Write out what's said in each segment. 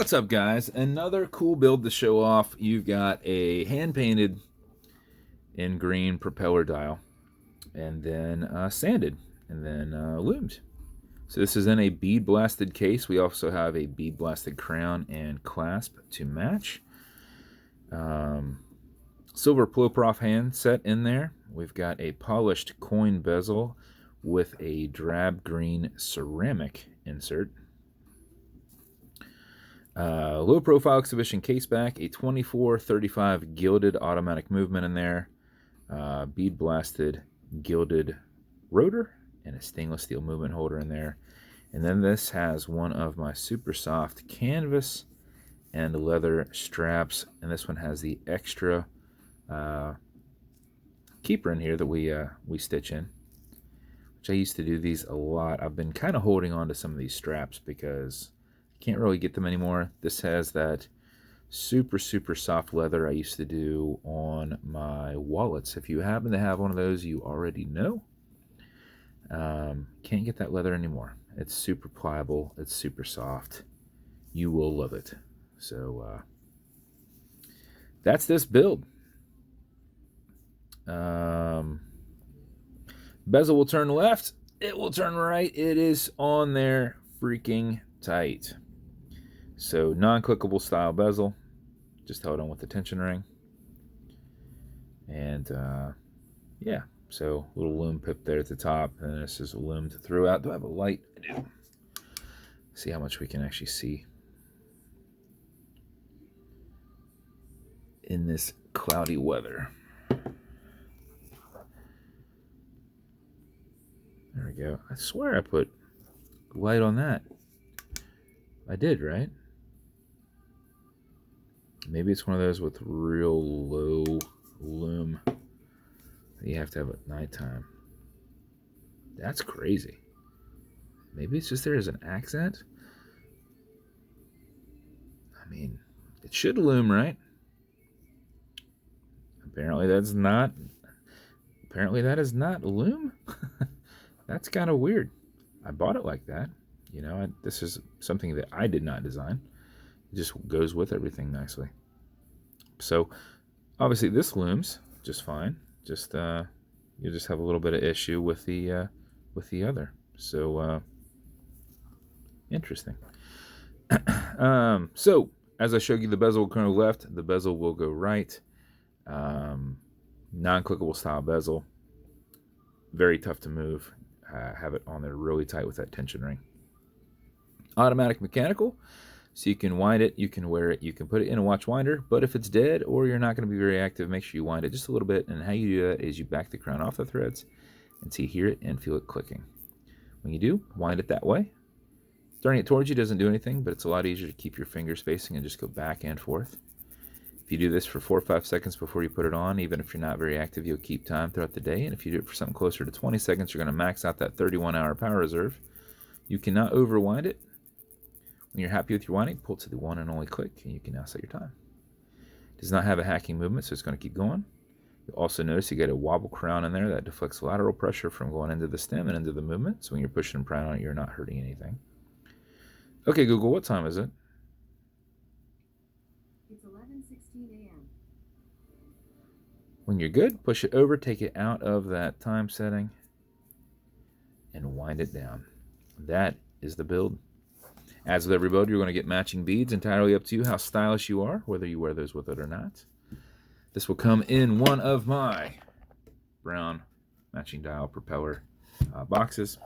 What's up, guys? Another cool build to show off. You've got a hand-painted in green propeller dial, and then sanded, and then loomed. So this is in a bead blasted case. We also have a bead blasted crown and clasp to match. Silver PloProf hand set in there. We've got a polished coin bezel with a drab green ceramic insert. Low profile exhibition caseback, a 24-35 gilded automatic movement in there, bead blasted gilded rotor, and a stainless steel movement holder in there. And then this has one of my super soft canvas and leather straps, and this one has the extra keeper in here that we stitch in, which I used to do these a lot. I've been kind of holding on to some of these straps because can't really get them anymore. This has that super soft leather I used to do on my wallets. If you happen to have one of those, you already know. Can't get that leather anymore. It's super pliable. It's super soft. You will love it. So that's this build. Bezel will turn left. It will turn right. It is on there freaking tight. So non-clickable style bezel, just held on with the tension ring. And yeah, so little loom pip there at the top, and this is loomed throughout. Do I have a light? I do. See how much we can actually see in this cloudy weather. There we go. I swear I put light on that. I did, right? Maybe it's one of those with real low loom that you have to have at nighttime. That's crazy. Maybe it's just there as an accent. I mean, it should loom, right? Apparently that's not. Apparently that is not loom. That's kind of weird. I bought it like that. You know, this is something that I did not design. It just goes with everything nicely. So, obviously, this looms just fine. Just you just have a little bit of issue with the other. So, interesting. So, as I showed you, the bezel will go left. The bezel will go right. Non-clickable style bezel. Very tough to move. Have it on there really tight with that tension ring. Automatic mechanical, so you can wind it, you can wear it, you can put it in a watch winder, but if it's dead or you're not going to be very active, make sure you wind it just a little bit. And how you do that is you back the crown off the threads until you hear it and feel it clicking. When you do, wind it that way. Turning it towards you doesn't do anything, but it's a lot easier to keep your fingers facing and just go back and forth. If you do this for 4 or 5 seconds before you put it on, even if you're not very active, you'll keep time throughout the day. And if you do it for something closer to 20 seconds, you're going to max out that 31-hour power reserve. You cannot overwind it. When you're happy with your winding, pull to the one and only click, and you can now set your time. It does not have a hacking movement, so it's going to keep going. You'll also notice you get a wobble crown in there that deflects lateral pressure from going into the stem and into the movement. So when you're pushing and prying on it, you're not hurting anything. Okay, Google, what time is it? It's 11:16 a.m. When you're good, push it over, take it out of that time setting, and wind it down. That is the build. As with every build, you're going to get matching beads. Entirely up to you how stylish you are, whether you wear those with it or not. This will come in one of my brown matching dial propeller boxes.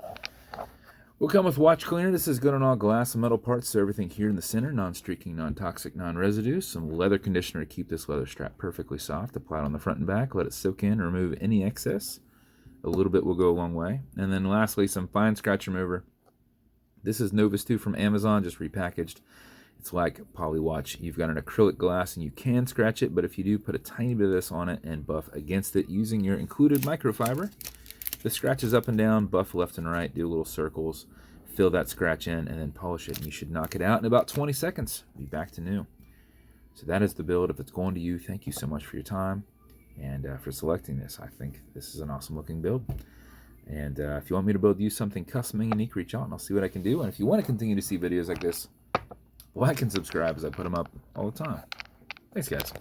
Will come with watch cleaner. This is good on all glass and metal parts, so everything here in the center, non-streaking, non-toxic, non-residue. Some leather conditioner to keep this leather strap perfectly soft. Apply it on the front and back. Let it soak in, remove any excess. A little bit will go a long way. And then lastly, some fine scratch remover. This is Novus 2 from Amazon, just repackaged. It's like Polywatch. You've got an acrylic glass and you can scratch it, but if you do, put a tiny bit of this on it and buff against it using your included microfiber. The scratches up and down, buff left and right, do little circles, fill that scratch in, and then polish it. And you should knock it out in about 20 seconds. Be back to new. So that is the build. If it's going to you, thank you so much for your time and for selecting this. I think this is an awesome looking build. And if you want me to build you something custom and unique, reach out and I'll see what I can do. And if you want to continue to see videos like this, like and subscribe as I put them up all the time. Thanks, guys.